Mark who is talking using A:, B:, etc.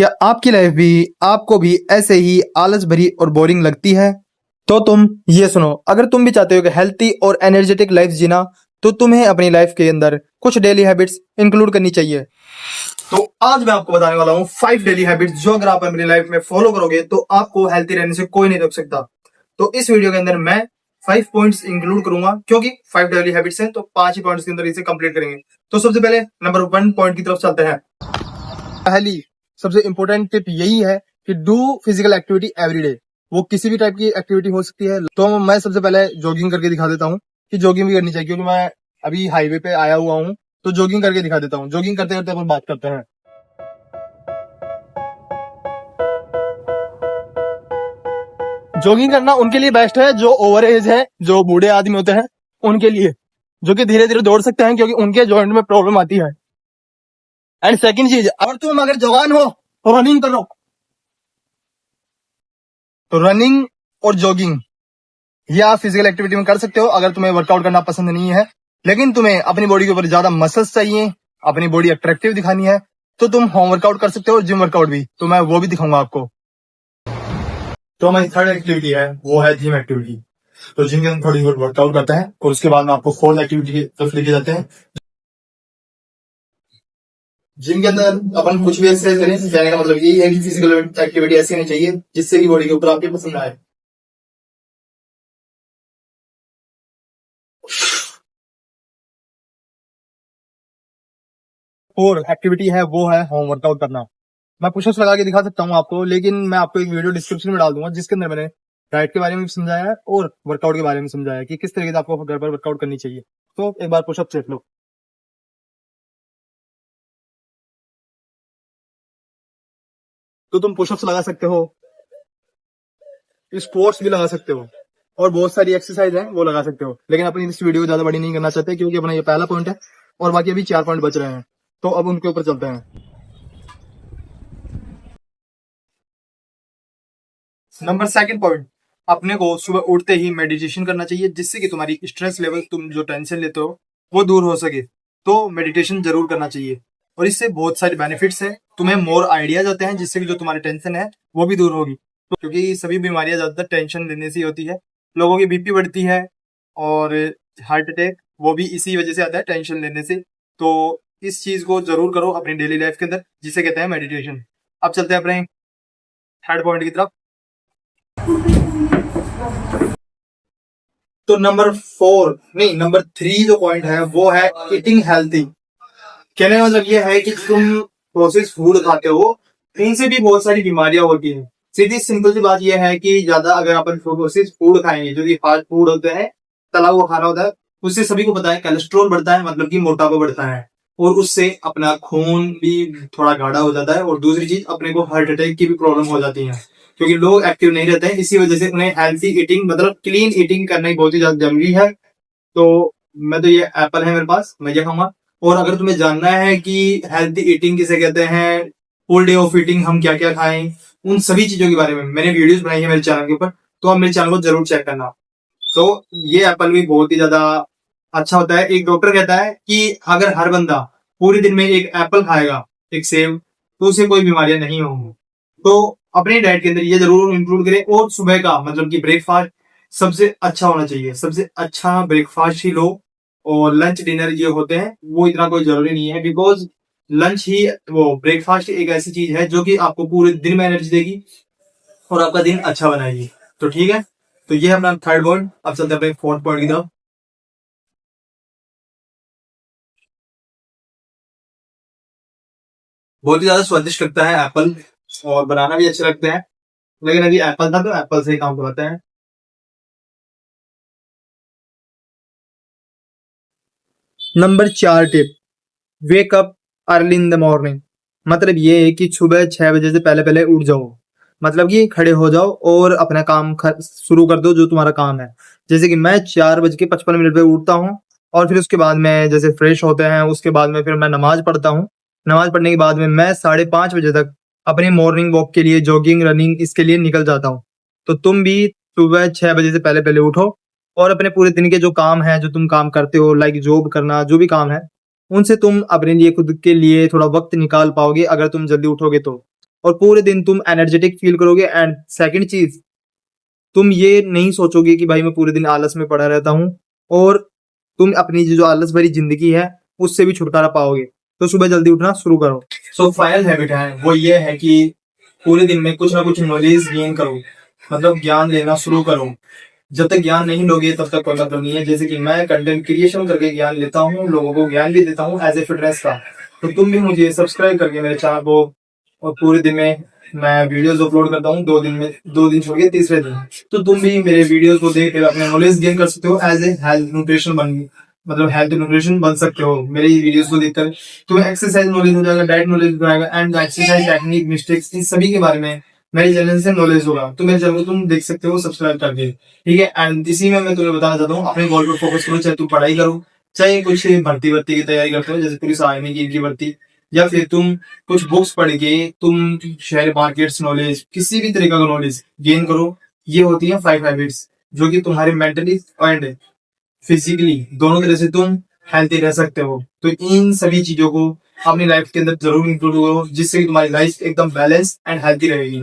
A: क्या आपकी लाइफ भी आपको भी ऐसे ही आलस भरी और बोरिंग लगती है? तो तुम ये सुनो, अगर तुम भी चाहते हो कि हेल्थी और एनर्जेटिक लाइफ जीना, तो तुम्हें अपनी लाइफ के अंदर कुछ डेली हैबिट्स इंक्लूड करनी चाहिए। तो आज मैं आपको बताने वाला हूँ 5 डेली हैबिट्स जो अगर आप अपनी लाइफ में फॉलो करोगे तो आपको हेल्थी रहने से कोई नहीं रोक सकता। तो इस वीडियो के अंदर मैं 5 पॉइंट्स इंक्लूड करूंगा, क्योंकि 5 डेली हैबिट्स हैं तो 5 ही पॉइंट्स के अंदर इसे कंप्लीट करेंगे। तो सबसे पहले नंबर 1 पॉइंट की तरफ चलते हैं। पहली सबसे इंपॉर्टेंट टिप यही है कि डू फिजिकल एक्टिविटी एवरीडे। वो किसी भी टाइप की एक्टिविटी हो सकती है। तो मैं सबसे पहले जॉगिंग करके दिखा देता हूँ कि जॉगिंग भी करनी चाहिए, क्योंकि मैं अभी हाईवे पे आया हुआ हूँ, तो जॉगिंग करके दिखा देता हूँ। जॉगिंग करते करते अपन बात करते हैं। जॉगिंग करना उनके लिए बेस्ट है जो ओवर एज है, जो बूढ़े आदमी होते हैं उनके लिए, जो कि धीरे धीरे दौड़ सकते हैं क्योंकि उनके जॉइंट में प्रॉब्लम आती है। एंड सेकंड चीज, अगर तुम अगर जवान हो तो रनिंग करो। तो रनिंग और जॉगिंग ये आप फिजिकल एक्टिविटी में कर सकते हो अगर तुम्हें वर्कआउट करना पसंद नहीं है, लेकिन तुम्हें अपनी बॉडी के ऊपर ज्यादा मसल्स चाहिए, अपनी बॉडी अट्रैक्टिव दिखानी है, तो तुम होम वर्कआउट कर सकते हो, जिम वर्कआउट भी। तो मैं वो भी दिखाऊंगा आपको। तो हमारी थर्ड एक्टिविटी है वो है जिम एक्टिविटी। तो जिम के अंदर थोड़ी बहुत वर्कआउट करते हैं और उसके बाद में आपको फोर्थ एक्टिविटी की तरफ लेके जाते हैं। जिम के अंदर अपन कुछ भी एक्सरसाइज करें, कहने का मतलब यही है कि फिजिकल एक्टिविटी ऐसी होनी चाहिए जिससे कि बॉडी के ऊपर आपके पसंद आए। और एक्टिविटी है वो है होम वर्कआउट करना। मैं पुशअप्स लगा के दिखा सकता हूँ आपको, लेकिन मैं आपको एक वीडियो डिस्क्रिप्शन में डाल दूंगा जिसके अंदर मैंने डाइट के बारे में भी समझाया है और वर्कआउट के बारे में समझाया है कि किस तरीके से आपको घर पर वर्कआउट करनी चाहिए। तो एक बार पुशअप देख लो। तो तुम पुशअप्स लगा सकते हो, स्क्वाट्स भी लगा सकते हो, और बहुत सारी एक्सरसाइज है वो लगा सकते हो। लेकिन अपन इस वीडियो को ज्यादा बड़ी नहीं करना चाहते, क्योंकि अपना ये पहला पॉइंट है और बाकी अभी 4 पॉइंट बच रहे हैं। तो अब उनके ऊपर चलते हैं। नंबर सेकंड पॉइंट, अपने को सुबह उठते ही मेडिटेशन करना चाहिए, जिससे कि तुम्हारी स्ट्रेस लेवल, तुम जो टेंशन लेते हो वो दूर हो सके। तो मेडिटेशन जरूर करना चाहिए और इससे बहुत सारे बेनिफिट्स है। तुम्हें मोर आइडियाज आते हैं जिससे कि जो तुम्हारी टेंशन है वो भी दूर होगी। तो क्योंकि सभी बीमारियां ज्यादातर टेंशन लेने से होती है। लोगों की बीपी बढ़ती है और हार्ट अटैक वो भी इसी वजह से आता है, टेंशन लेने से। तो इस चीज को जरूर करो अपनी डेली लाइफ के अंदर, जिसे कहते हैं मेडिटेशन। अब चलते हैं अपने थर्ड पॉइंट की तरफ। तो नंबर 3 जो पॉइंट है वो है ईटिंग हेल्थी। कहने का मतलब ये है कि तुम प्रोसेस फूड खाते हो, इनसे भी बहुत सारी बीमारियां होती हैं। सीधी सिंपल सी बात यह है कि ज्यादा अगर अपन प्रोसेस फूड खाएंगे, जो कि फास्ट फूड होते हैं, तला हुआ खाना होता है, उससे सभी को पता है कोलेस्ट्रॉल बढ़ता है, मतलब कि मोटापा बढ़ता है, और उससे अपना खून भी थोड़ा गाढ़ा हो जाता है। और दूसरी चीज, अपने को हार्ट अटैक की भी प्रॉब्लम हो जाती है, क्योंकि लोग एक्टिव नहीं रहते हैं। इसी वजह से उन्हें हेल्थी ईटिंग मतलब क्लीन ईटिंग करना ही बहुत ही ज्यादा जरूरी है। तो मैं तो ये एप्पल है मेरे पास, मैं ये खाऊंगा। और अगर तुम्हें जानना है कि हेल्थी ईटिंग किसे कहते हैं, फुल डे ऑफ ईटिंग हम क्या क्या खाएं, उन सभी चीजों के बारे में मैंने वीडियोस बनाई है मेरे चैनल के ऊपर, तो आप मेरे चैनल को जरूर चेक करना। तो ये एप्पल भी बहुत ही ज्यादा अच्छा होता है। एक डॉक्टर कहता है कि अगर हर बंदा पूरे दिन में एक एप्पल खाएगा, एक सेब, तो उसे कोई बीमारियां नहीं होंगी। तो अपने डाइट के अंदर ये जरूर इंक्लूड करें। और सुबह का मतलब कि ब्रेकफास्ट सबसे अच्छा होना चाहिए, सबसे अच्छा ब्रेकफास्ट ही लो। और लंच डिनर ये होते हैं वो इतना कोई जरूरी नहीं है, बिकॉज लंच ही वो ब्रेकफास्ट एक ऐसी चीज है जो कि आपको पूरे दिन में एनर्जी देगी और आपका दिन अच्छा बनाएगी। तो ठीक है, तो ये है अपना थर्ड पॉइंट। अब चलते हैं अपने फोर्थ पॉइंट की तरफ। बहुत ही ज्यादा स्वादिष्ट लगता है एप्पल, और बनाना भी अच्छे लगते हैं। लेकिन अभी एप्पल था तो एप्पल से ही काम करवाते हैं। Number 4 tip, wake up early in the morning. मतलब ये है कि सुबह 6 बजे से पहले पहले उठ जाओ, मतलब कि खड़े हो जाओ और अपना काम शुरू कर दो जो तुम्हारा काम है। जैसे कि मैं 4:55 पे उठता हूँ, और फिर उसके बाद में जैसे फ्रेश होते हैं, उसके बाद में फिर मैं नमाज पढ़ता हूँ। नमाज पढ़ने के बाद में मैं 5:30 बजे तक अपनी मॉर्निंग वॉक के लिए, जॉगिंग रनिंग इसके लिए निकल जाता हूँ। तो तुम भी सुबह 6 बजे से पहले पहले उठो और अपने पूरे दिन के जो काम है, जो तुम काम करते हो, लाइक जॉब करना, जो भी काम है, उनसे तुम अपने लिए, खुद के लिए थोड़ा वक्त निकाल पाओगे अगर तुम जल्दी उठोगे तो। और पूरे दिन तुम एनर्जेटिक फील करोगे। एंड सेकंड चीज, तुम ये नहीं सोचोगे कि भाई मैं पूरे दिन आलस में पड़ा रहता हूँ, और तुम अपनी जो आलस भरी जिंदगी है उससे भी छुटकारा पाओगे। तो सुबह जल्दी उठना शुरू करो। सो फाइनल हैबिट है वो ये है कि पूरे दिन में कुछ ना कुछ नॉलेज गेन करो, मतलब ज्ञान लेना शुरू करो। जब तक ज्ञान नहीं लोगे तब तक कोई मतलब नहीं है। जैसे कि मैं कंटेंट क्रिएशन करके ज्ञान लेता हूँ, लोगों को ज्ञान भी देता हूँ एज ए फिटनेस का। तो तुम भी मुझे सब्सक्राइब करके मेरे चैनल को, और पूरे दिन में मैं वीडियोस अपलोड करता हूँ, 2 दिन में, 2 दिन छोड़ के तीसरे दिन। तो तुम भी मेरे वीडियोस को देख कर अपने नॉलेज गेन कर सकते हो, एज ए हेल्थ न्यूट्रिशन बन, मतलब हेल्थ न्यूट्रिशन बन सकते हो मेरी वीडियोस को देखकर। तुम्हें एक्सरसाइज नॉलेज हो जाएगा, डाइट नॉलेज हो जाएगा, एंड एक्सरसाइज टेक्निक, मिस्टेक्स, इन सभी के बारे में मेरे चैनल से नॉलेज होगा। तो मेरे चैनल को तुम देख सकते हो सब्सक्राइब करके, ठीक है। एंड इसी में मैं तुम्हें बताना चाहता हूँ, अपने गोल पर फोकस करो, चाहे तुम पढ़ाई करो, चाहे कुछ भर्ती वर्ती की तैयारी करते हो जैसे पुलिस आर्मी की भर्ती, या फिर तुम कुछ बुक्स पढ़ के तुम शेयर मार्केट्स नॉलेज, किसी भी तरीका का नॉलेज गेन करो। ये होती है 5 हैबिट्स, जो कि तुम्हारे मेंटली एंड फिजिकली दोनों तरह से तुम हेल्थी रह सकते हो। तो इन सभी चीजों को अपनी लाइफ के अंदर जरूर इंक्लूड करो, जिससे कि तुम्हारी लाइफ एकदम बैलेंस एंड हेल्थी रहेगी।